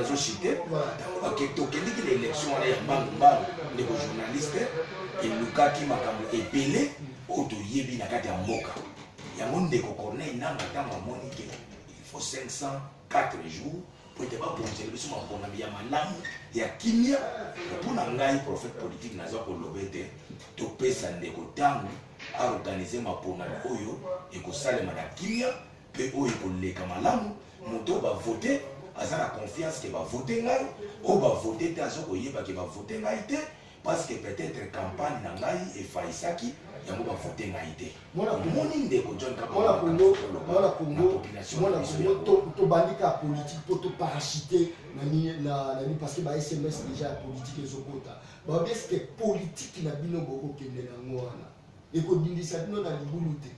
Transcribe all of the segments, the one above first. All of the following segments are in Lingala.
nazo cité tokendiki na élection wana ya mbangu ndeko journaliste elukaki makambo ebele oyo toyebi na kati ya mboka yango ndeko Corneille Nangaa ntango amoni ke il faut 504 jours po ete babonzela biso maponami ya malamu ya kimia mpona ngai prophète politique naza koloba ete topesa ndeko ntango aorganize maponami oyo ekosalema na kimia mpe oyo ekoleka malamu moto oyo bavote aza na confiance ke bavote ngai oyo bavote te aza koyeba ke bavote ngai te parce que peut-être campagne na ngai efayisaki yango bavote ngai te omoni ndeko John Mwana Congo tobandika politique po toparachite nani parce que ba SMS déjà ya politique ezokota babi est-ce que politique na bino bokokende nango wana ekodindisa bino na libulu te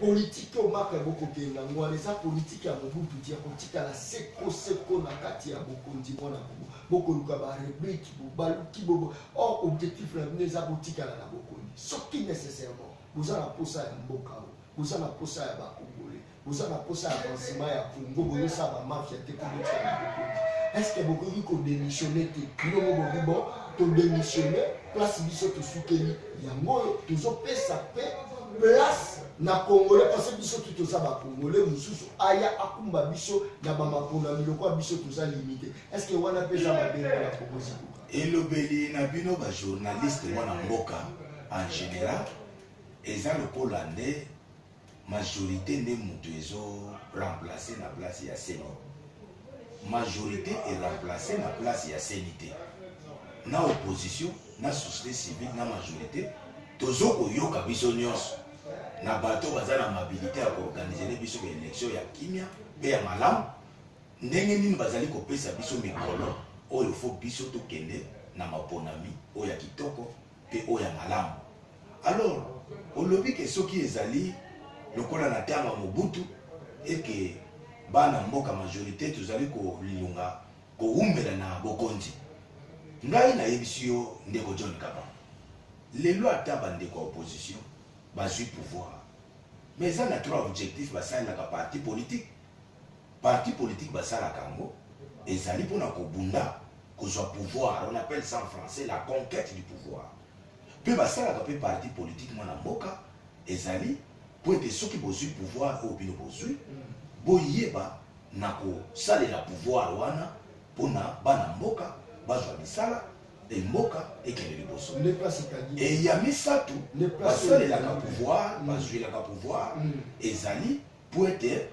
politique omaka bokokende nango wana eza politique ya mobutu tia kotikala seko na kati ya bokonzi mwana Congo bokoluka ba république bobaluki bobo or objectif na bino eza kotikala na bokonzi soki nécessairement boza na posa ya mboka boza na posa ya bakongole boza na posa ya avancement ya Congo boyosa ba mafia te kobotika na bokonzi est-ce que bokoki kodémissionner te bino boboki bon todémissionner place biso tosukeli yango tozopesa pe place na Congolais parce que biso toza ba Congolais mususu aya akumba biso na ba mapona miloko biso toza limité est-ce que wana pesa ba benga na proposition elobeli na bino ba journaliste mwana mboka en général eza lokola nde majorité nde moto ezo remplacer na place ya seni majorité est remplacée na place ya seni te na opposition na société civile na majorité tozo koyoka biso nyonso na bato baza na mobilité ya koorganize biso ba élection ya kimia mpe ya malamu ndenge nini bazali kopesa biso mikolo oyo fo biso tokende na maponami oyo ya kitoko mpe oyo ya malamu alors olobi ke soki ezali lokola na ntango mobutu eke bana mboka majorité tozali kolunga kowumbela na bokonzi ngai nayebisi yo ndeko John Kaba lelo ata bandeko ya opposition bazwi pouvoir mais eza na trois objectifs basalelaka parti politique basalaka yango ezali mpona kobunda kozwa pouvoir on appelle ça en français la conquête du pouvoir mpe basalaka mpe parti politique mwana mboka ezali po ete soki bozwi pouvoir oyo bino bozwi boyeba na kosalela pouvoir wana mpona bana mboka bazwa misala mboka ekende liboso ya misato basalelaka pouvoir bazwilaka pouvoir ezali po ete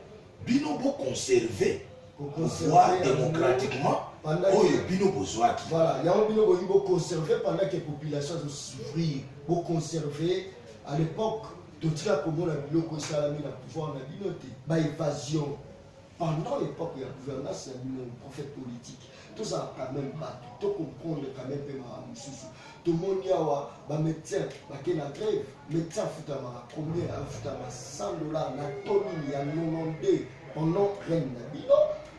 bino boconserve pouvoir démocratiquement oyo bino bozwaki voilà yango bino boyi boconserve pendant que population azosouffrir boconserve à l'époque totika komona biloko esalami na pouvoir na bino te baévasion pendant l'époque ya gouvernance ya bino prophète politique tozala quand même bato tocomprendre quand même mpe makambo mosusu tomoni awa bamédecin bake na grève médecin afutamaka combien afutama $100 na toni ya 92 pendant reine na bino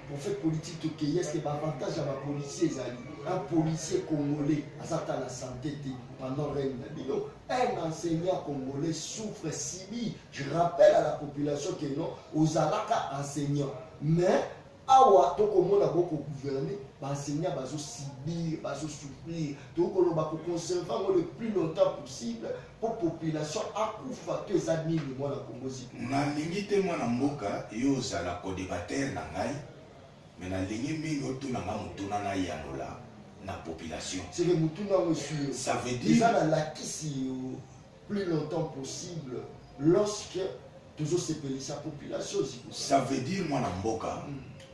prophète politique tokei est-ce que bavantage ya bapolicier ezali un policier congolais azata na santé te pendant reine na bino un enseignant congolais souffre sibi je rappelle à la population que non ozalaka enseignant mais awa tokomona boko gouverner baenseignant bazosibir bazosouffrir tokoloba koconserve yango le plus longtemps possible pour population akufa to eza nini mwana kongozi nalingi te mwana mboka yo ozala kodebatere na ngai mais nalingi mingi otunanga motuna na yanola na population c'est que motuna ngo sur ça veut dire eza na lakisi plus longtemps possible lorsque tozosepelisa population ça veut dire mwana mboka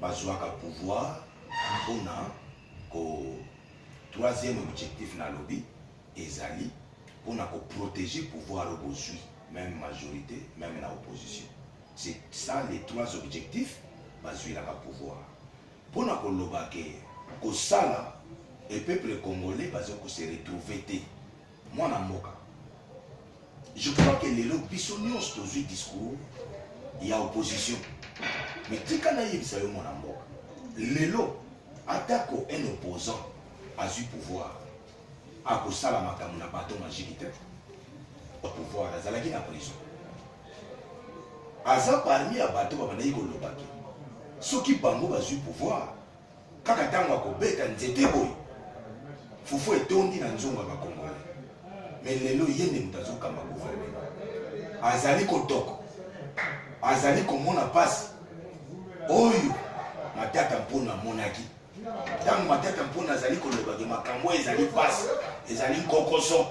bazwaka pouvoir mpona ko troisième objectif na lobby ezali mpona koprotéger pouvoir au bozwi même majorité même na opposition c'est ça les trois objectifs bazwilaka pouvoir mpona koloba ke kosala et peuple congolais baza ko se retrouver te mwana mboka je crois que lelo biso nyonso tozwi discours ya opposition mais tika nayebisa yo mwana mboka lelo atako un opposant azwi pouvoir akosala makambo na bato magique te pouvoir azalaki na prison aza parmi ya bato babandaki kolobaki soki bango bazwi pouvoir kaka ntango akobeta nzete boye fufu etondi na nzungu ya bakongole mais lelo ye nde moto azokamba gouvernement azali kotoko azali komona mpasi oyo matata mpona amonaki ntango matata mpona azali kolobaki makambo ezali mpasi ezali nkokoso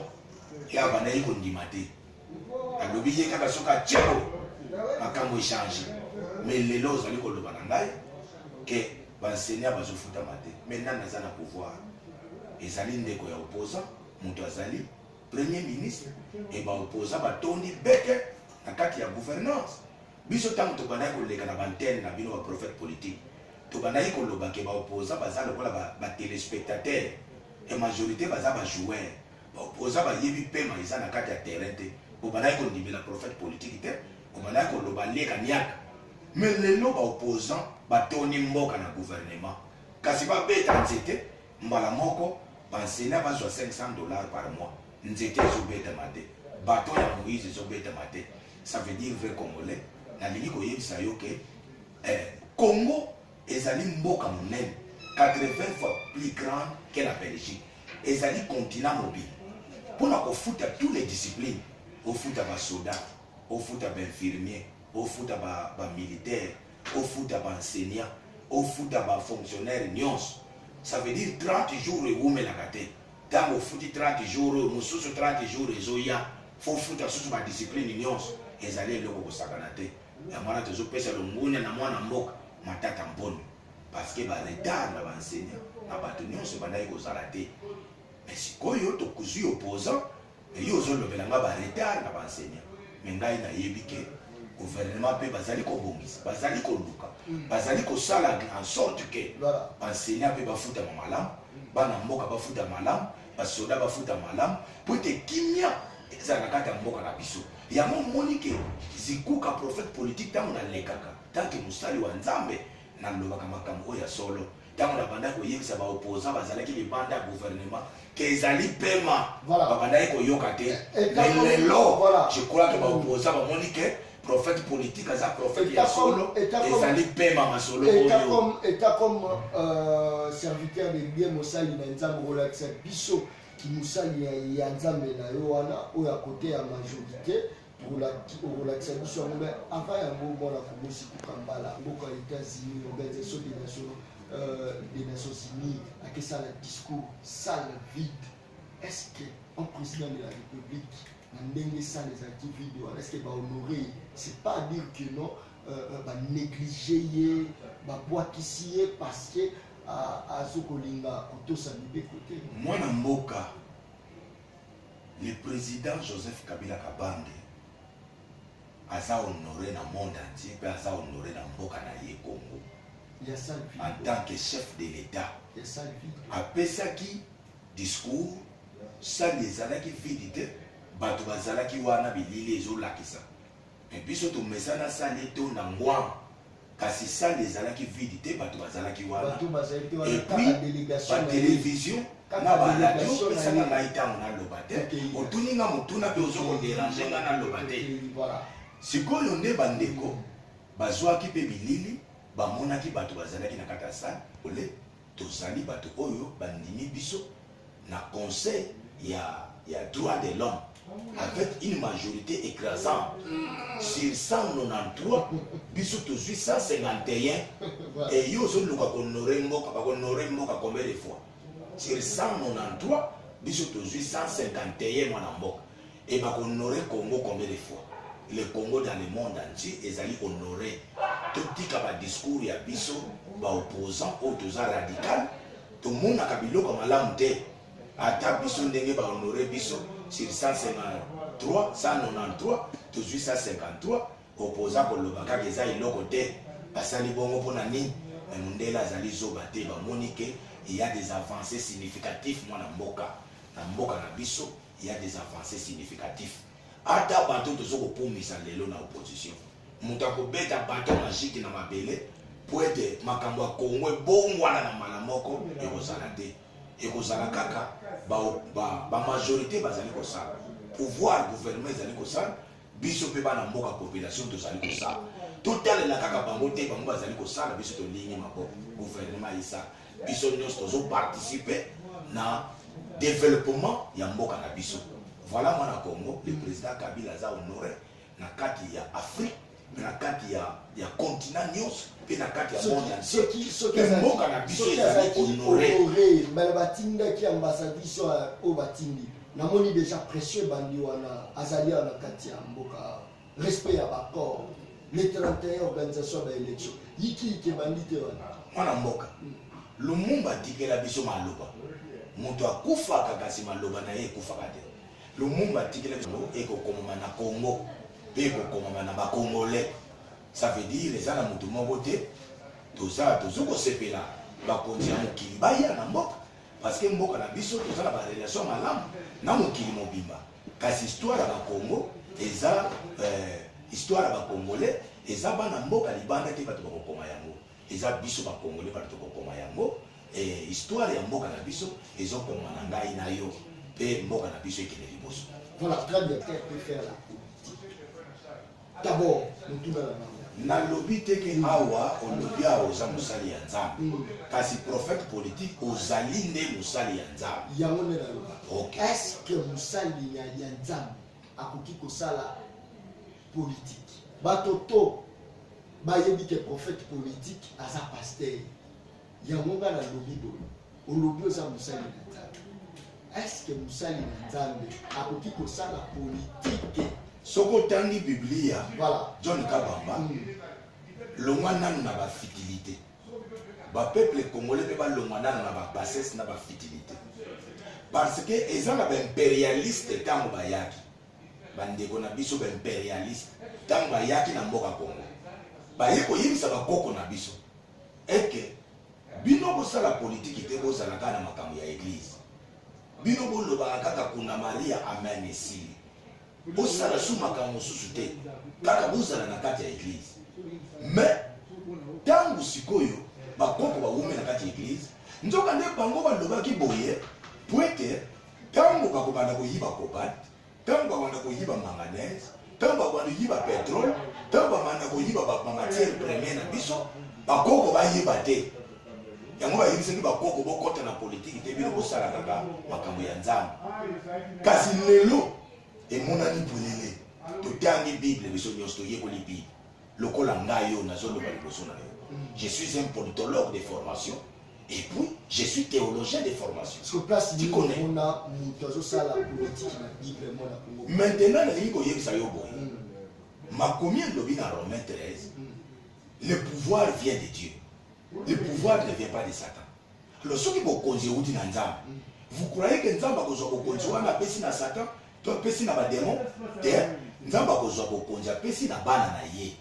ya bandaki kondima te alobi ye kaka soki atieko makambo echange mais lelo ozali koloba na ngai ke baenseignant bazofutama te maintenant naza na pouvoir ezali ndeko ya opposant moto azali premier ministre e baopposant batondi beke na kati ya gouvernance biso ntango tobandaki koleka na bantene na bino baprophète politique tobandaki koloba ke baopposant baza lokola batelespectateur e majorité baza bajoueur baopposant bayebi pema eza na kati ya terrain te bobandaki kondimela prophète politique te bobandaki koloba leka niaka mais lelo baopposant batoni mboka na gouvernement kasi babeta nzete mbala moko baenseignant bazwa $500 par mois nzete ezobetama te bato ya moïse ezobetama te ça veut dire vrai congolais nalingi koyebisa yo ke Congo ezali mboka monene 80 fois plus grande que la Belgique ezali continent mobile mpona kofuta tous les disciplines ofuta basoda ofuta bainfirmier ofuta bamilitaire ofuta baenseignant ofuta bafonctionnaire nyonso ça veut dire 30 jours ewumelaka te ntango ofuti 30 jours mosusu 30 jours ezoya fo futa susu badiscipline nyonso ezali eloko kosakana te yango wana tozopesa longunya na mwana mboka matata mponi parce que baretard na baenseignant na bato nyonso bandaki kozala te mais sikoyo tokuzwi opposant eyo ozolobela nga baretard na baenseignant mais ngai nayebi ke gouvernement mpe bazali kobongisa bazali koluka bazali kosala en sorte ke baenseignant mpe bafutama malamu bana mboka bafuta malamu basoda bafuta malamu po ete kimia ezala na kati ya mboka na biso yango omoni ke zikuka prophète politique ntango nalekaka tanke mosali wa nzambe nalobaka makambo oyo ya solo ntango nabandaki koyebisa baopposant bazalaki libanda ya gouvernement ke ezali pema babandaki koyoka te mais lelo je crois ke baopposant bamoni ke prophète politique aza prophète ya solo ezali pema masolo oyo eta comme serviteur de bien mosali na nzambe kolakisa biso mosali ya nzambe na yo wana oyo ya kote ya majorité kolakisa biso yango me avant yango mwana kobosikuka mbala mboka ya états-unis organisation des nations unies akesala discours sale vide est-ce que un président de la république na ndenge sale ezalaki vide wana est-ce que bahonoré c'est pas dire que non banéglige ye babwakisi ye parce que azokolinga kotosa mibeko te mwana mboka le président Joseph Kabila Kabange aza honoré na monde entier mpe aza honoré na mboka na ye Congo en tant que chef de l'État apesaki discours sali ezalaki vide te bato bazalaki wana bilili ezolakisa me biso tomesana sali to na ngwanga kasi sali ezalaki vide te bato bazalaki wana epuis batelevizio na baradio pesaka ngai ntango naloba te otuni nga motuna mpe ozokoderange nga naloba te sikoyo nde bandeko bazwaki mpe bilili bamonaki bato bazalaki na kati ya sali ole tozali bato oyo bandimi biso na conseil ya droit de l'homme avec une majorité écrasante sur 193 biso tozwi 151 et yo ozoluka kohonoré mboka bakohonoré mboka combien de fois sur 193 biso tozwi 151 mwana mboka et bakohonoré Congo combien de fois le Congo dans le monde entier ezali honoré totika badiscours ya biso baopposant oyo toza radical tomonaka biloko malamu te ata biso ndenge bahonoré biso sur 153 193 tozwi 153 opposant koloba kaka eza eloko te basali bongo mpona nini me mondele azali zoba te bamoni ke il y a des avancées significatifs mwana mboka na mboka na biso il y a des avancées significatifs ata bato tozokopumisa lelo na opposition moto akobeta bato magique na mabele po ete makambo ya Kongo ebongwana na mbala moko ekozala te ekozala kaka bamajorité bazali kosala pouvoir gouvernement ezali kosala biso mpe bana mboka population tozali kosala totalela kaka bango te bango bazali kosala biso tolingi maboko gouvernement esala biso nyonso tozo participer na développement ya mboka na biso. Voilà moi na Congo, le président Kabila a honoré na kati ya Afrique, na kati ya continent nyonso, pe na kati ya monde entier. Pe mboka na biso ezali honoré. Mais batinda ki ambassadeur au batindi. Na moni déjà précieux bandi wana azalia na kati ya mboka. Respect ya bakor. Les 31 organisations d'élection. Yiki ke bandite wana. Mwana mboka. Lumumba tikela biso maloba. Moto akufa kakasi maloba na ye kufa kate. Lumumba tikela biso eko komama na Congo, eko komama na ba Congolais. Ça veut dire les ana mutu moko te. Toza tozoko sepela ba konzi ya mokili baya na mboka. Parce que mboka na biso toza na ba relation malamu na mokili mobimba. Kasi histoire ya ba Congo eza histoire ya ba Congolais eza bana mboka libanda te bato bakokoma yango. Eza biso ba Congolais bato bakokoma yango. Et histoire ya mboka na biso ezokoma na ngai na yo pe mboka na biso ekende liboso. Voilà, très bien, peut faire la politique. D'abord, nous tout dans na lobby te ke awa olobi awa oza mosali ya nzambe kasi prophète politique ozali nde mosali ya nzambe yango nde na loba. Okay. Est-ce que mosali ya nzambe akoki kosala politique? Bato to bayebi ke prophète politique aza pasteur yango nga na lobi do olobi oza mosali ya nzambe. Est-ce que mosali ya nzambe akoki kosala politique? Soko tangi Biblia, voilà. John Kabamba, longwa nanu na ba fitilité. Ba peuple congolais pe ba longwa nanu na ba bassesse na ba fitilité. Parce que eza na ba impérialiste tango ba yaki. Bandeko na biso ba impérialiste tango ba yaki na mboka Congo. Ba yeko yibisa ba koko na biso. Eke bino bo sala politique te bo sala kana makambo ya église. Bino bo loba kaka kuna Maria amen ici. Bosala sous makambo susu te kaka bozala na kati ya église. Mais tangu sikoyo bakoko bawume na kati ya église nzoka nde bango balobaki boye poete tangu bakobanda koyiba cobalt, tangu bakobanda koyiba manganèse, tangu bakobanda koyiba pétrole, tangu bakobanda koyiba bamatière première na biso bakoko bayiba te. Yango bayebisaki bakoko bokota na politique te bino bosala kaka makambo ya nzambe. Kasi lelo emonani polele totangi Bible biso nyonso toyekoli Bible lokola ngai yo nazoloba liboso na yo. Je suis un politologue de formation et puis je suis théologien de formation. Tu connais. Maintenant nalingi koyebisa yo boye makomi elobi na Romains 13 le pouvoir vient de Dieu, le pouvoir ne vient pas de Satan. Alors soki bokonzi euti na nzambe, vous croyez que nzambe akozwa bokonzi wana apesi na Satan to apesi na bademon te? Nzambe akozwa bokonzi apesi na bana na ye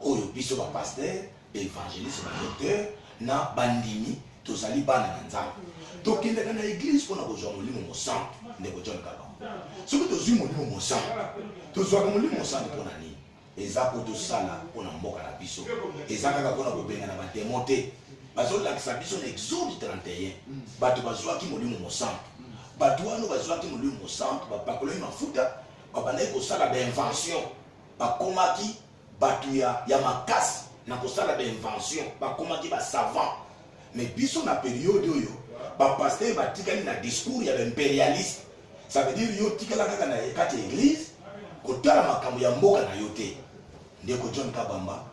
oyo biso bapasteur baévangéliste badocteur na bandimi tozali bana na nzambe tokendaka na église mpona kozwa molimo mosantu. Ndeko John Kabamba, soki tozwi molimo mosantu tozwaka molimo mosantu mpona nini? Eza po tosala mpona mboka na biso, eza kaka mpona kobengana bademon te. Bazolakisa biso na Exode 31 bato bazwaki molimo mosantu. Bato wana bazwaki molimo mosantu bapakolaki mafuta babandaki kosala bainvention bakomaki bato ya makasi na kosala bainvention bakomaki basavant. Mais biso na période oyo bapasteur batikali na discours ya baimpérialiste. Ça veut dire yo tikala kaka na kati ya église kotala makambo ya mboka na yo te. Ndeko John Kabamba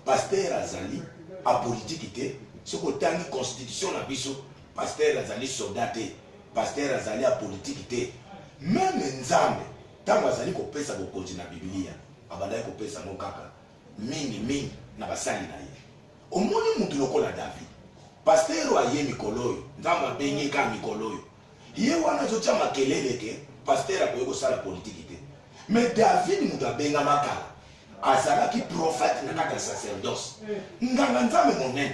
pasteur azali apolitiki te. Soko tangi constitution na biso pasteur azali soldat te, pasteur azali apolitiki te. Même nzambe tango azali kopesa bokonzi na Biblia abandaki kopesa ngo kaka mingi na basali na ye. Omoni mutu lokola David pasteur aye mikolo oyo nzambe abengi ka mikolo oyo ye wana azotia makelele ke pasteur akoki kosala politiki te. Mais David mutu abenga makala azalaki prophète na kati ya sacerdoce nganga nzambe monene.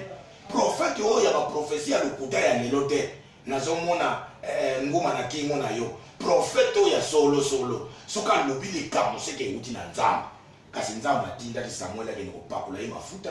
Prophète oyo ya baprofesi ya lokuta ya lelo te nazomona nguma na kingo na yo. Prophète oyo ya solo soki alobi likambo seke euti na nzambe kasi nzambe atindaki Samuel akende kopakola ye mafuta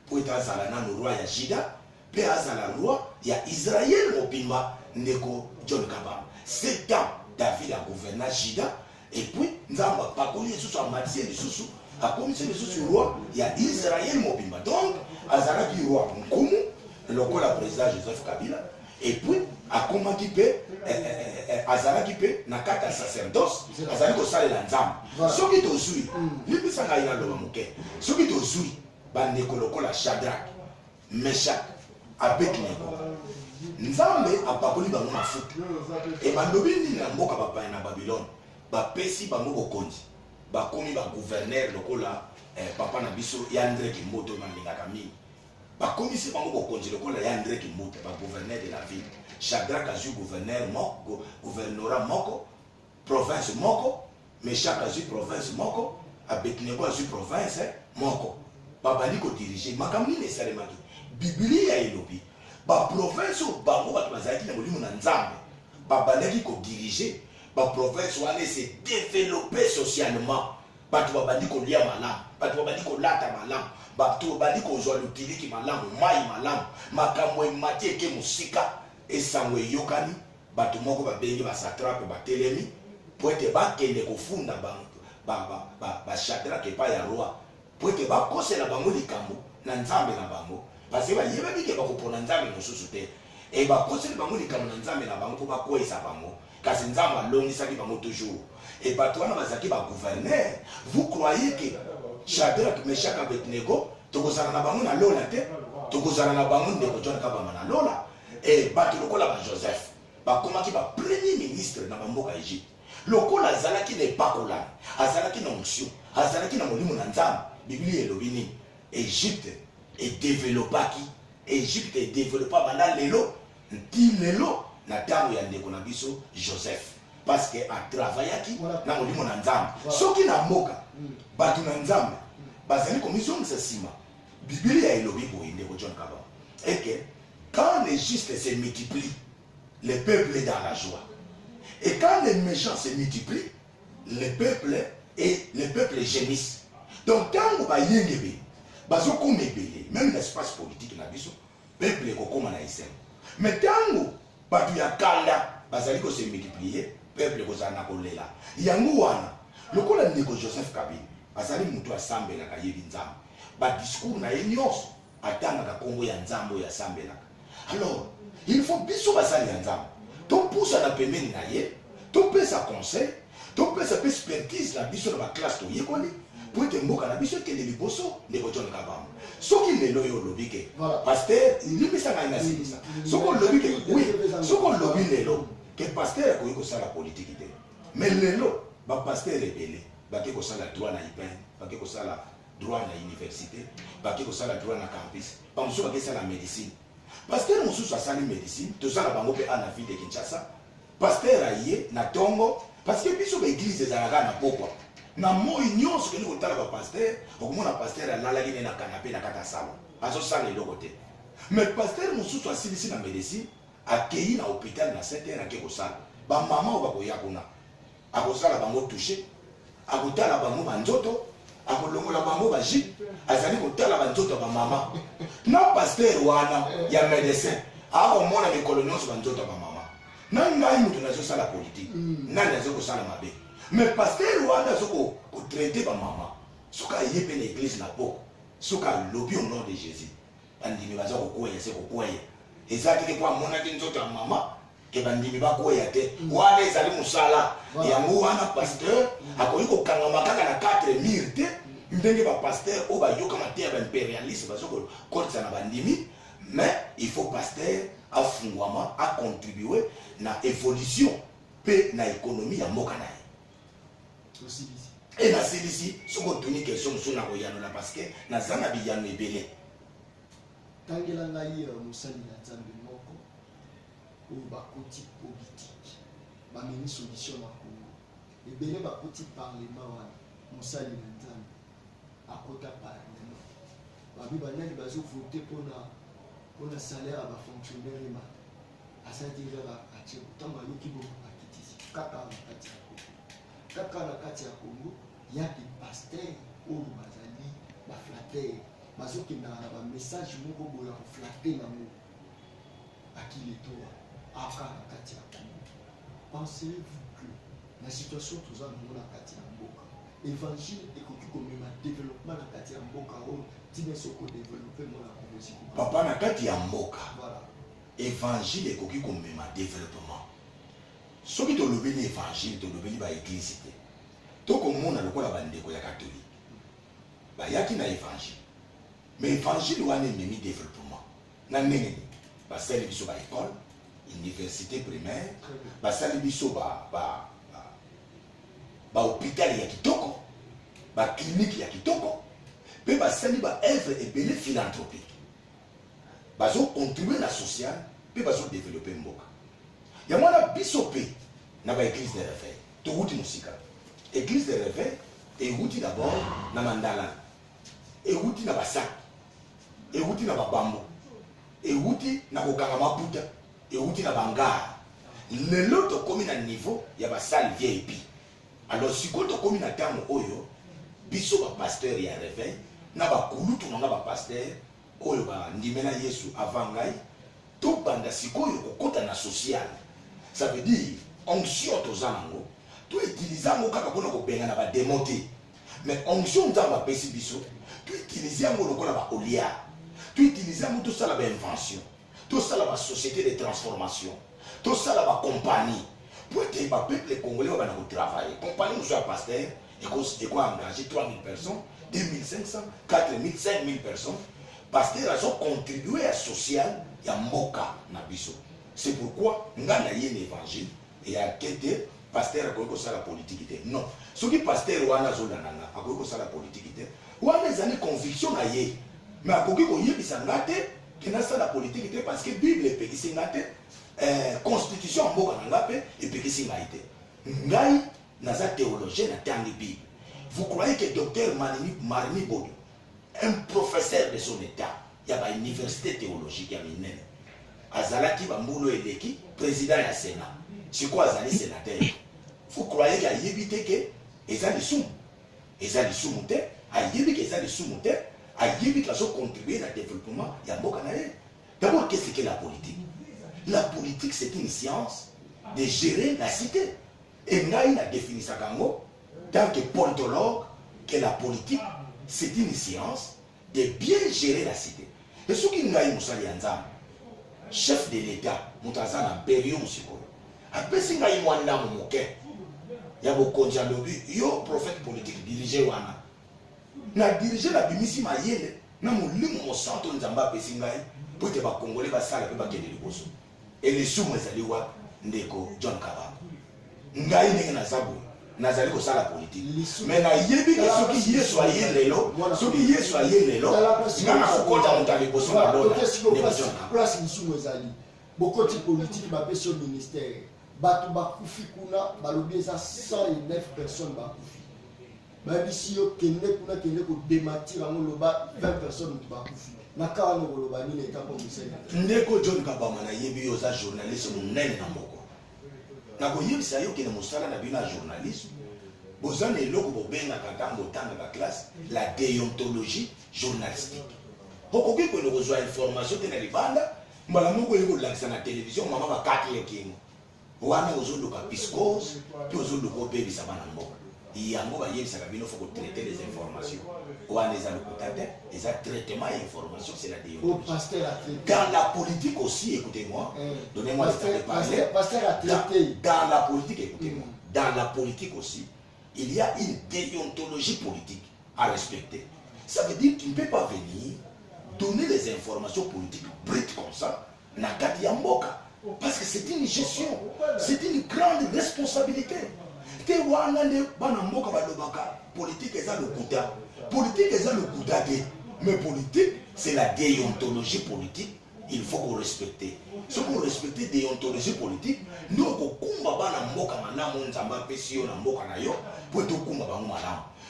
po ete azala nano roi ya Juda mpe azala roi ya Israel mobimba. Ndeko John Kabamba 7 ans David agouverna Juda et puis nzambe apakoli lisusu amatisi lisusu akomisi lisusu roi ya Israel mobimba. Donc azalaki roi nkumu lokola président Joseph Kabila et puis akomaki mpe azalaki mpe na kati ya sacerdoce azali kosalela nzambe soki tozwi limbisa ngai naloba moke soki tozwi bandeko lokola Shadrach Meshach Abednego nzambe apakoli bango mafuta e balobi nini na mboka bapaya na Babylone bapesi bango bokonzi bakomi bagouverneur lokola papa na biso ya André Kimbuta balingaka mingi bakomisi bango bokonzi lokola ya André Kimbuta bagouverneur de la ville. Shadrach azwi gouverneur moko gouvernorat moko province moko, Meshach azwi province moko, Abednego azwi province moko. Babali ko diriger makambo nini esalemaki Biblia elobi ba province bango bato bazalaki na molimo na nzambe babalaki ko diriger ba province wana se développer socialement bato babandi kolia malamu bato babandi kolata malamu bato babandi kozwa lutiliki malamu mai malamu makambo emati eke musika esango eyokani bato moko babengi basatrape batelemi po ete bakende kofunda ba Shadrach epai ya roi po ete bakosela bango likambo na nzambe na bango parce que bayebaki ke bakopona nzambe mosusu te e bakoseli bango likambo na nzambe na bango mpo bakweyisa bango kasi nzambe alongisaki bango toujours et bato wana bazalaki bagouverneur. Vous croyez que Shadrach Meshach Abednego tokozala na bango na lola te tokozala na bango ndeko John Kabamba na lola e bato lokola ba Joseph bakomaki ba premier ministre na bamboka Egypte lokola azalaki na epakolani azalaki na onction azalaki na molimo na nzambe. Biblia elobi nini Egypte edéveloppaki Egypte edéveloppa banda lelo nti lelo na ntango ya ndeko na biso Joseph parce que atravaillaki na molimo na nzambe. Soki na mboka bato na nzambe bazali komizongisa nsima Biblia elobi boye ndeko John Kabamba et que quand les justes se multiplient le peuple est dans la joie et quand les méchants se multiplient le peuple gémisse. Donc tango bayengebe bazokoma ebele même l'espace politique na biso peuple ekokoma na esemo mais tango bato ya kanda bazali ko se multiplier peuple kozala na kolela yango wana lokola ndeko Joseph Kabila azali mutu asambelaka yebi nzambe ba discours na ye nyonso atangaka kombo ya nzambe oyo asambelaka. Alors il faut biso basali ya nzambe topusa na pembeni na ye topesa conseil topesa pe expertise na biso na baklasse toyekoli po ete mboka na biso ekende liboso ndeko John Kabamba. Soki lelo yo olobi ke pasteur limbisa ngai na silisa soki olobi ke oui soki olobi lelo ke pasteur akoki kosala politiki te mais lelo bapasteur ebele bake kosala droit na IPN bake kosala droit na université bake kosala droit na campus bamosusu bakesala médecine. Pasteur mosusu asali médecine tozala bango mpe ana ville de Kinshasa pasteur aye na tongo parce que biso baeglise ezalaka na pokwa na moi nyonso kende kotala bapasteur okomona pasteur alalaki ne na kanape na kata salon azosala eloko te mais pasteur mosusu asilisi na médecine akei na hôpital na 7 heures ake kosala bamama oyo bakoya kuna akosala bango touche akotala bango banzoto akolongola bango baji azali kotala banzoto ya bamama na pasteur wana ya médecin akomona mikolo nyonso banzoto ya bamama na ngai mutu nazosala politike nani azokosala mabe mais pasteur wana azoko kotraite bamama soki aye mpe na église na poko soki alobi au nom de Jésus bandimi baza kokweya se kokweya eza teke po amonaki nzoto ya mama ke bandimi bakweya te wana ezali mosala yango wana pasteur akoki kokangama kaka na 4 mire te ndenge bapasteur oyo bayokama te ya baimpérialiste bazokokotisa na bandimi mais il faut pasteur afungwama acontribue na évolution mpe na économie ya mboka na ye et na silisi soki otuni question mosusu na koyanola parce que naza na biyano ebele tangela ngai mosali na nzambe moko oyo bakoti politique bameni solution na Congo ebele bakoti parlement wana mosali na nzambe akota parlement babi banani bazovote mpona salaire ya bafonctionnaire ema asali kaka atie ntango ayoki bongo akitisi kaka na kati ya Congo kaka na kati ya Congo ya de pasteur oyo bazali baflater bazokendaka na bamessage moko boya koflate nango akiletoa aka na kati ya Congo. Pensez-vous que la situation toza nango na kati ya mboka évangile ekoki komema développement na kati ya mboka oyo tina soko développer mona komesi papa na kati ya mboka voilà évangile ekoki komema développement soki tolobeli évangile tolobeli ba église te tokomona lokola bandeko ya catholique bayaki na évangile mais évangile wana ememi développement na ndenge nini basali biso ba école université primaire basali biso ba hôpital ya kitoko ba clinique ya kitoko pe basali ba œuvre ebele philanthropique bazo contribuer na social pe bazo développer mboka ya mwana biso pe na ba église de réveil to wuti musika église de réveil et wuti d'abord na mandala et wuti na basa et wuti na babambo et wuti na kokanga maputa et wuti na bangara lelo to komi na niveau ya basali VIP. Alors si ko to komi na terme oyo biso ba pasteur ya réveil na ba kulutu na ba pasteur oyo ba ndimela Yesu avant ngai to banda sikoyo kokota na social. Ça veut dire onction tozango to utiliser ngo kaka pona ko benga na ba démonter. Mais onction nzamba pesi biso to utiliser ngo lokola ba olia. To utiliser ngo to sala ba invention. To sala ba société de transformation. To sala ba compagnie. Pour que le peuple congolais va travailler. Compagnie nous soit pasteur et qu'on a engagé 3000 personnes, 2500, 4000, 5000 personnes. Pasteur a contribué à social et à Moka Nabiso. C'est pourquoi nous avons un évangile et à quête pasteur a connu la politique. Non. Ce qui pasteur ou a zolananga a connu la politique. Ou a des années conviction à yé. Mais à connu qu'on y est bisangate qui n'a pas la politique parce que Bible est pédissé constitution en mboka na ngape et pekisi ngaite ngai naza théologien na tangi Bible. Vous croyez que docteur Marni Bodo, un professeur de son état il y a ba université théologique ya minene azalaki bambulo eleki président ya Sénat c'est quoi azali sénateur? Vous croyez qu'il a yebite que ezali sum te a yebi que ezali sum te a yebi que ça contribuer à développement ya mboka na ye. D'abord qu'est-ce que la politique? La politique, c'est une science de gérer la cité. Et nous avons défini ça en tant que politologue, que la politique, c'est une science de bien gérer la cité. Et ce qui nous a dit, chef de l'État, nous avons un période, après si nous avons un moquet, il y a beaucoup de gens qui ont prophète politique dirigé. Nous avons dirigé la bimisi mayele, nous avons lu mon centre de Zamba Pessingaï, pour que les Congolais fassent ça, les Bosso. Et les sous Mezaliwa Ndeko John Kaba. Ngai n'est na zabu, nazali ko sala politique. Mais na yebi que ceux qui y soyez lelo, ceux qui y soyez lelo, ngana kokota mutali boso na lona. Place sous Mezali. Beaucoup de politique ba pesi au ministère. Batu bakufi kuna balobi eza 109 personnes bakufi. Ba bisi yo kende kuna kende ko démentir ngo loba 20 personnes bakufi. Ndeko John Kabama na yebi yo za journaliste munene na moko. Na ko yebisa yo kene musala na bina journalisme. Bozana eloko bobenga katango tanga ba classe la déontologie journalistique. Okoki ko no kozwa information tena libanda, mbala moko yeko lakisa na télévision mama ba kati yo kingo. Wana ozoluka piscose, puis ozoluka obebisa bana mboka. Yango ba yebisa bino faut traiter les informations. Wana eza le côté des traitements et informations, c'est la déontologie. Dans la politique aussi, écoutez-moi, donnez-moi le temps de parler. Dans la politique, écoutez-moi, dans la politique aussi, il y a une déontologie politique à respecter. Ça veut dire qu'il ne peut pas venir donner des informations politiques brutes comme ça, Nakati Yamboka, parce que c'est une gestion, c'est une grande responsabilité. Politique est le Kouta. Politique est le Kouta. Mais politique, c'est la déontologie politique. Il faut qu'on respecte. Si on respecte la déontologie politique, nous avons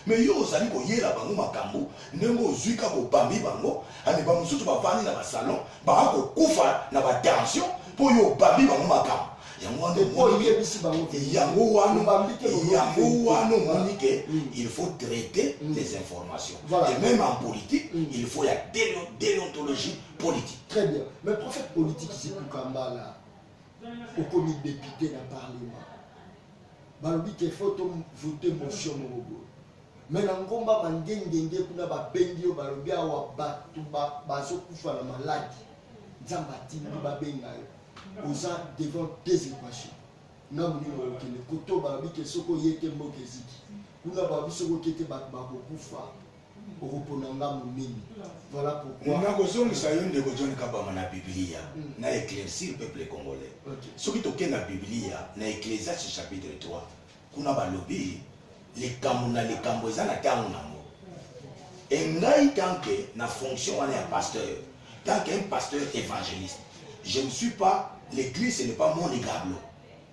mais yo ozali ko yela bango makambo ndenge ozuika ko bambi bango ani ba mususu ba vani na ba salon ba ko kufa na ba tension po yo bambi bango makambo il faut traiter les informations. Voilà. Et même en politique, il faut la déontologie politique. Très bien. Mais prophète politique, c'est pour Kambala, au comité député dans le Parlement. Balobi qu'il faut voter motion Morobo. mais na ngomba bandengenge kuna babengi yo balobi awa bato bazokufa na maladi nzambe atindi babenga yo oza devant deux équations ngambo nini okende koto balobi ke soko ye te mboka eziki kuna balobi soko okete bato bakokufa okopona ngambo nini. Voilà pourquoi nakozongisa yo ndeko John Kabamba na Biblia na éclaircir peuple congolais. Soki tokende na Biblia na Ecclésiaste chapitre 3 kuna balobi likambo eza na ntango nango. Engai tanke na fonction wana ya pasteur, tant qu'un pasteur évangéliste, je ne suis pas l'église, ce n'est pas mon église.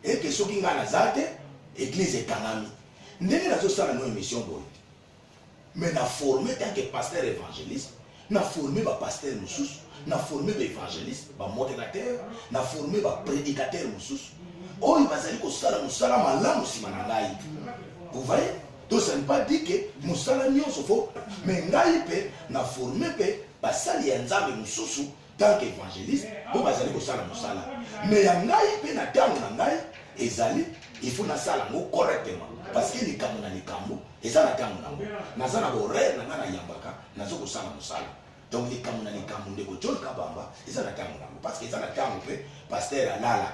Et que soki nga naza te église ekangami ndenge nazosala no émission boye. Mais na formé tant que pasteur évangéliste, na formé ba pasteur mususu, na formé ba évangéliste, ba modérateur, na formé ba prédicateur mususu. Oh, il bazali ko sala musala malamu sima na ngai. Vous voyez? Donc ça ne veut pas dire que musala nyonso fo, mais ngai pe na formé pe basali ya nzambe mususu tant qu'évangéliste, po bazali ko sala musala. Mais ya ngai pe na tango na ngai ezali il faut na sala ngo correctement parce que likambo na likambo eza na tango nango. Naza na horaire na nga na yambaka nazo ko sala musala. Donc likambo na likambo ndeko John Kabamba eza na tango nango parce que eza na tango pe pasteur alala.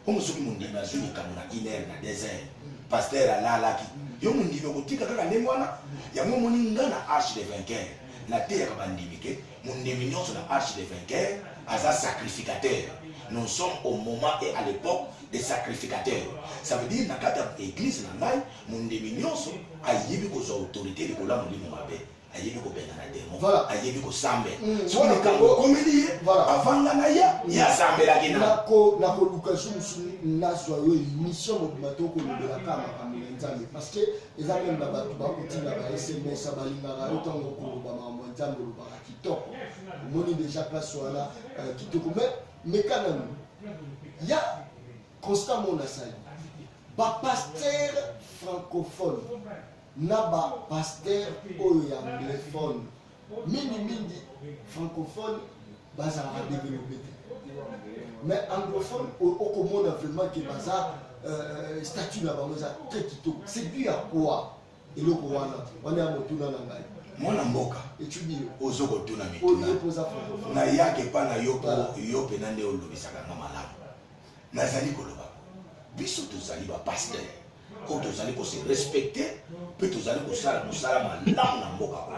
Omo soki mundima azwi likambo na 1 heure na 2 heures. Pasteur alalaki. Yo mundima kotika kaka ndenge wana yango moni nga na arche de vainqueur. Na te ya kabandimi ke mundimi nyonso na arche de vainqueur aza sacrificateur. Nous sommes au moment et à l'époque des sacrificateurs. Ça veut dire dans l'église, mon déminion, ayebi ko autorité de kola molimo mabe, ayebi ko benga na démon, ayebi ko sambe. So le kango comédie, avant la ya sambe la kina. Nako l'occasion na soyo mission mobimato ko lobela kama nzambe parce que les amis ba bato ba kotina ba SMS abalinga otango ko ba ma nzambe lo ba kitoko. Moni déjà place wala kitoko mais quand même il y a constamment na sali ba pasteur francophone na ba pasteur oyo anglophone mingi francophone baza à développer mais anglophone au komona vraiment que baza statut na bango za très kitoko. C'est dû à quoi eloko wana ya motuna na ngai mwana mboka étudier ozoko tuna mituna poza na yake pa na yo pe na nde olobisaka nga malamu nazali koloba biso tozali ba pasteur ko tozali ko se respecter pe tozali ko sala musala malamu na mboka ko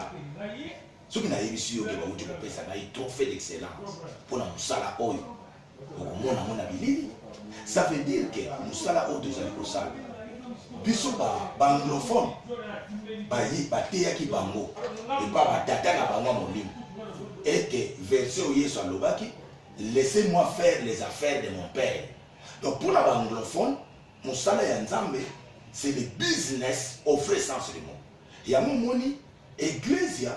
soki na yebisi yo ke ba uti kopesa na trophée d'excellence pour na musala oyo okomona mona bilili. Ça veut dire que musala oyo tozali ko sala biso ba anglophone bateyaki bango epa batata na bango molimo ete verset oyo Yesu alobaki laissez-moi faire les affaires de mon père. Donc pour la anglophone musala ya nzambe c'est le business au vrai sens du mot. Ya momoni église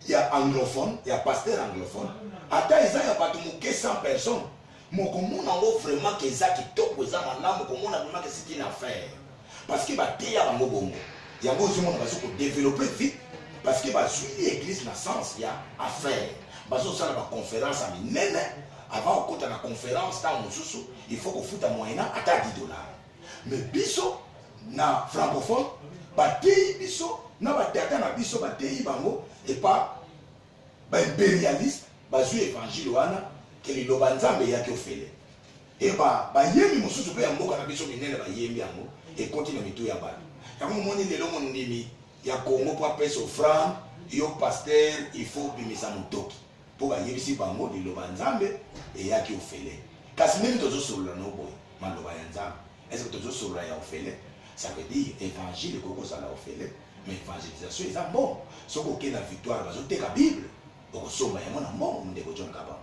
ya anglophone ya pasteur anglophone ata eza ya bato moke 100 personnes mokomona ngo vraiment que eza kitoko eza malamu komona vraiment que c'est une affaire parce que bateya bango bongo yango ozomona bazo ko développer vite parce que bazwi l'église na sens ya affaire bazosala ba conférence a minene avant okota na conférence ta mosusu il faut kofuta moyena ata 10 $. Mais biso na francophone bateyi biso na batata na biso bateyi bango et pas ba impérialiste bazwi évangile wana ke liloba nzambe yaki ofele et bayembi mosusu pe ya mboka na biso minene bayembi yango ekoti na mitu ya bato yango moni lelo mondimi ya Congo po apesa offrande yo pasteur il faut bimisa motoki po bayebisi bango liloba nzambe eyaki ofele kasi ndenge tozosolola no boye maloba ya nzambe est-ce que tozosolola ya ofele ça veut dire évangile kokozala ofele mais évangélisation eza bon soki okei na victoire bazoteka bible okosomba yango na mbongo ndeko John Kabamba.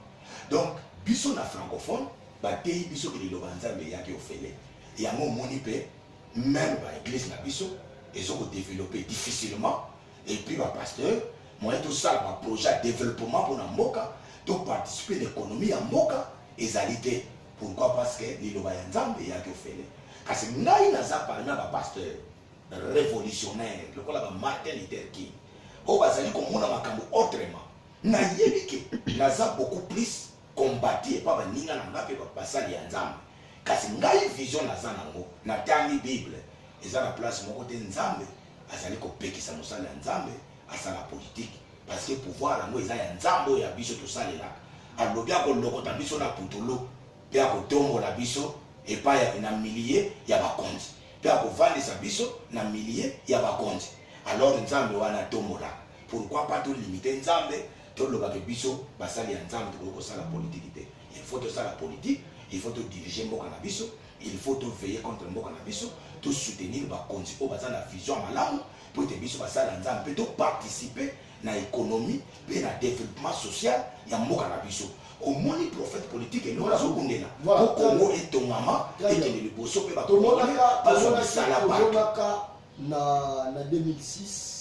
Donc biso na francophone bateyi biso ke liloba nzambe eyaki ofele yango omoni mpe même ba église na biso ezoko développer difficilement et puis ba pasteur moyen tout ça ba projet de développement pour na mboka to participer l'économie ya mboka ezali te. Pourquoi? Parce que liloba ya nzambe eyaki ofele kasi ngai naza parmi ba pasteur révolutionnaire lokola ba Martin Luther King o bazali komona makambo autrement nayebi ke naza beaucoup plus combattu et pas baninga na ngape basali ya nzambe kasi ngai vision naza nango na tangi bible eza na place moko te nzambe azali kopekisa mosala ya nzambe asala politique parce que pouvoir yango eza ya nzambe ya biso tosalelaka alobi akolokota biso na putulu mpe akotombola biso epai na milie ya bakonzi mpe akovandisa biso na milie ya bakonzi alors nzambe wana tombolaka pourquoi pas tolimite nzambe tolobaka biso basali ya nzambe tokoki kosala politique te il faut tosala politique il faut todiriger mboka na biso il faut veiller contre mboka na biso soutenir bakonzi oyo baza na vision ya malamu mpo ete biso basala nzambe mpe toparticipe na économie mpe na développement social ya mboka na biso omoni prophète politique eloko azokundela po kongo etongama ekende liboso mpe bakongole bazongisala bato na 2006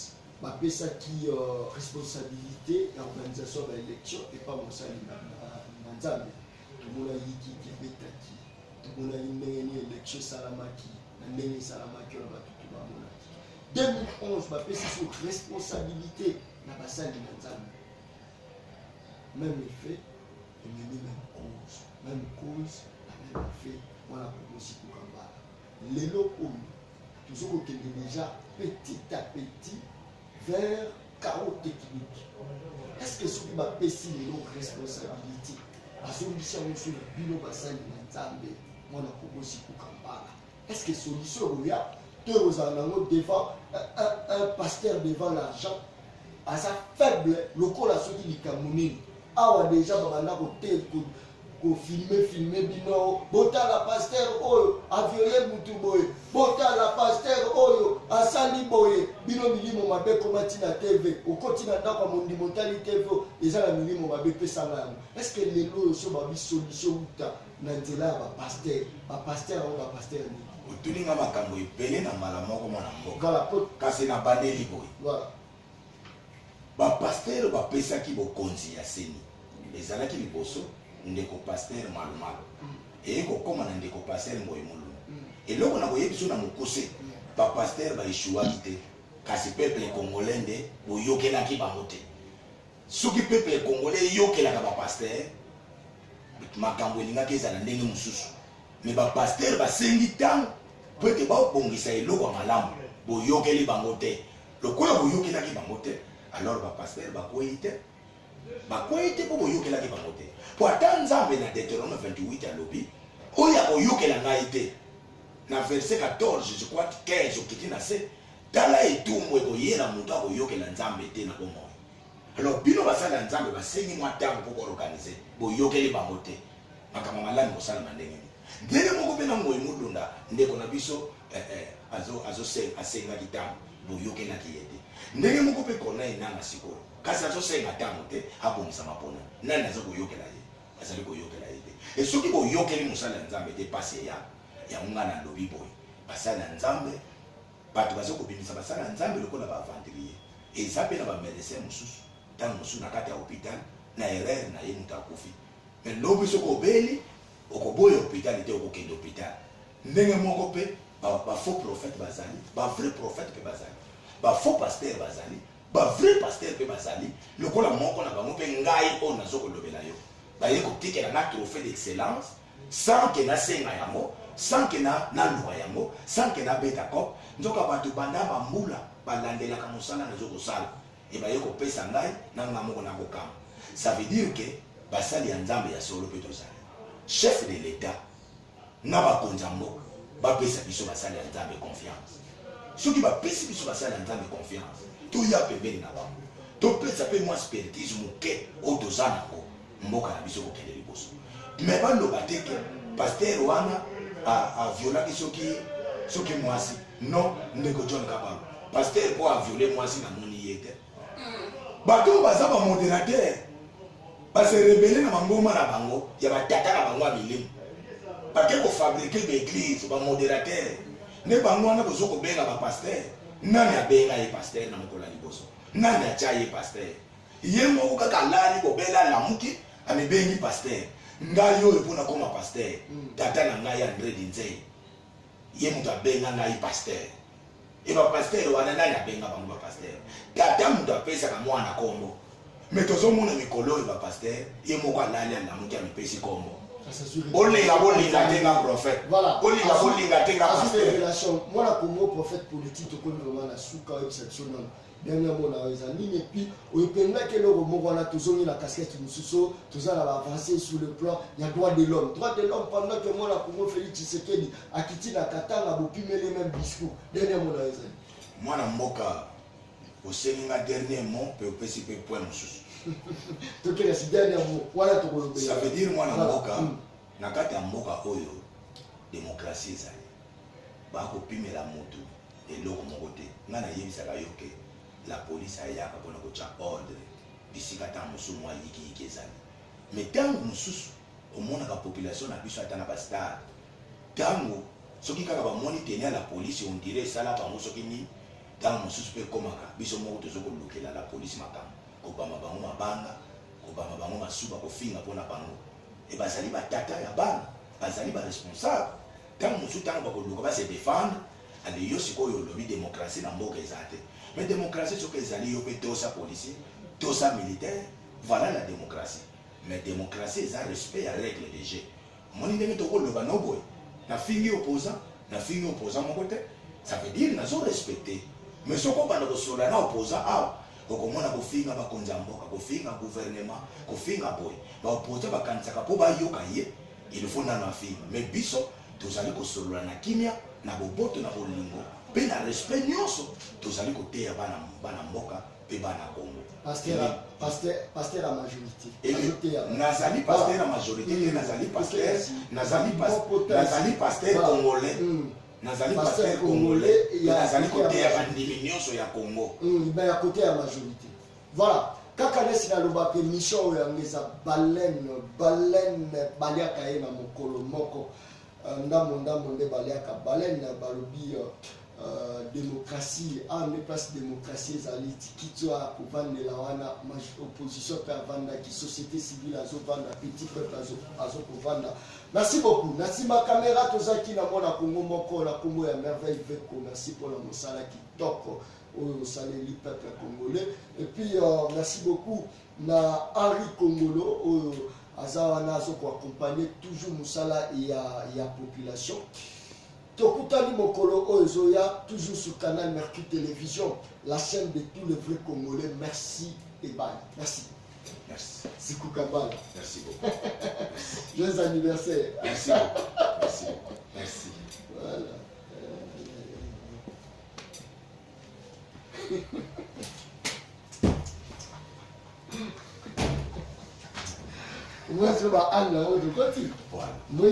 bapesaki responsabilité ya organisation ya élection epa mosali na nzambe tomona yiki kebetaki tomona ndenge ni élection esalamaki na ndenge esalamaki wana bato tobamonaki 2011 bapesi so responsabilité na basali na nzambe même effet ememi même cause na même effet wana kokosi kokambala lelo oyo tozokokende déjà petit à petit vers chaos technique. Est-ce que ce qui m'a payé les responsabilités azongisa mosu na bino basali na nzambe mwana kokosi kokambala est-ce que solution oya to ozala nango devant un pasteur devant l'argent asa faible lokola soki likambo nini awa déjà babanda filmer bino botala pasteur oyo a violé mutu boye botala pasteur oyo asali boye bino milimo mabe komati na TV okoti na ndako mondi motali TV eza na milimo mabe pesanga yango est-ce que lelo so babi solution uta na nzela ya bapasteur oyo bapasteur ni otulinga makambo ebele na mbala moko mwana mboka voilà kasi na bandeli boye voilà bapasteur bapesaki bokonzi ya seni ezalaki liboso ndeko pasteur malumalu ekokoma na ndeko pasteur ngoyi mulungu eloko na koyebiso na mokuse bapasteur baeshuwaki te kasi peuple congolais nde boyokelaki bango te soki peuple congolais eyokelaka bapasteur makambo elingaki ezala ndenge mosusu me bapasteur basengi ntango po ete baobongisa eloko ya malamu boyokeli bango te lokola boyokelaki bango te alors bapasteur bakwei te mpo boyokelaki bango te po ata nzambe na Deutéronome 28 alobi oyo akoyokela ngai te na verset 14 je crois 15 okiti na se tala etumbu ekoyela moto akoyokela nzambe te na bomoi alors bino basala ya nzambe basengi mwa ntango mpo koorganize boyokeli bango te makambo malami kosalama ndenge ndenge moko mpe na ngoi mulunda ndeko na biso asengaki ntango boyokelaki ye te ndenge moko mpe kona enanga sikoyo kasi azosenga ntango te abongisa mapona nani aza koyokela ye azali koyokela ye te e soki boyokeli mosala ya nzambe te pasi eya yango nga na lobi boye basala ya nzambe bato baza kobimisa basala ya nzambe lokola baavandrie eza mpe na bamedecin mosusu ntango mosusu na kati ya hôpital na erreur na ye moto akufi me lobi soki obeli okoboya hôpital te okokende hôpital ndenge moko mpe bafaux prophète bazali bavrai prophète mpe bazali bafaux pasteur bazali bavrai pasteur mpe bazali lokola moko na bango mpe ngai oyo nazokolobela yo baye kotikela na trophée d'excellence sans ke nasenga yango sans ke naluka yango sans ke nabeta cop nzoka bato banda bambula balandelaka mosala nazokosala ebaye kopesa ngai nanga moko nakokama ça veut dire que basali ya nzambe ya solo mpe tozali chef de l'état na bakonzi ya mboka bapesa biso basali ya nzambe confiance soki bapesi biso basali ya nzambe confiance toya pembeni na bango topesa mpe mwa spiritisme moke oyo toza nango mboka na biso kokende liboso me baloba te ke paster wana aviolaki soki mwasi non ndeko John Kabalo paster mpo aviole mwasi namoni ye te bato oyo baza bamoderateur baserebele na bangoma na bango ya batata na bango ya milimo bake kofabrike baeglise bamoderateur nde bango wana bozo kobenga bapaster nani abenga ye paster na mokolo ya liboso nani atya ye paster ye moko kaka alali kobela lamuki amebengi paster ngai oyo mpona koma paster tata na ngai André Dinzei ye moto abenga ngai paster e bapaster wana nani abenga bango bapaster tata moto apesaka mwana kombo me tozomona mikolo oyo bapaster ye moko alali alamuki amipesi kombo Olinga bolinga tenga prophète. Voilà. Olinga bolinga tenga pasteur. Révélation. Moi la Congo prophète politique to ko vraiment na suka exceptionnel. Dernièrement na ezali et puis au penga que le romo na tozongi la casquette mususo, tozala va avancer sur le plan il y a droit de l'homme. Droit de l'homme pendant que moi la Congo Félix Tshisekedi a quitté la Katanga bopimé les mêmes discours. Dernièrement na ezali. Moi na mboka au séninga dernier mot peut participer point mususu. Ça veut dire moi na mboka na kati ya mboka oyo démocratie ezali bakopimela motu eloko moko te nga nayebisaka yo ke la police ayaka mpona kotya ordre bisika ntango mosusu mwa yikiyiki ezali mais ntango mosusu omonaka population na biso ata na bastar ntango soki kaka bamoni tene ya la police ondire esala bango soki nini ntango mosusu mpe ekomaka biso moko tozokolukela la police makambo kobama bango mabanga kobama bango masuba kofinga mpona bango e bazali batata ya bana bazali baresponsable ntango mosusu ntango bakoluka base défendre ade yo sikoyo olobi démocratie na mboka eza te mais démocratie soki ezali yo mpe tosa policier tosa militaire voilà la démocratie mais démocratie eza respect ya règle de jeu moni ndenge tokoloba no boye nafingi opposant moko te ça veut dire nazo respecter mais soko obanda kosola na opposant awa okomona kofinga bakonzi ya mboka kofinga gouvernement kofinga boye baopposa bakanisaka mpo bayoka ye il faut nano afinga mais biso tozali kosolola na kimia na boboto na bolingo mpe na respect nyonso tozali koteya bana mboka mpe bana Congo pasteur à majorité nazali pasteur à majorité te nazali pasteur congolais nazali pasteur congolais nazali koteya bandimi nyonso ya Congo mais à côté à majorité voilà kaka nesi naloba pe mission oyo yangeza baleine baliaka ye na mokolo moko ndambo nde baliaka baleine balobi démocratie en place démocratie ezali tikitwa kovandela wana opposition mpe avandaki société civile azovanda petit peuple azokovanda. Merci beaucoup. Nasima caméra tozaki na mona Congo moko la Congo ya merveille veko. Merci pour la mosala kitoko au saleli peuple congolais et puis merci beaucoup na Henri Congolo azawana zo ko accompagner toujours mosala ya population. Tokutani mokolo ozoya toujours sur canal Mercure Télévision, la chaîne de tous les vrais Congolais. Merci et bye. Merci. Merci. Sikou Kabala. Merci beaucoup. Joyeux anniversaire. Merci beaucoup. Merci beaucoup. Merci. Voilà. Moi, je vais à Anne, là, on continue. Voilà. Moi,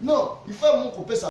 non, il faut mon couper ça.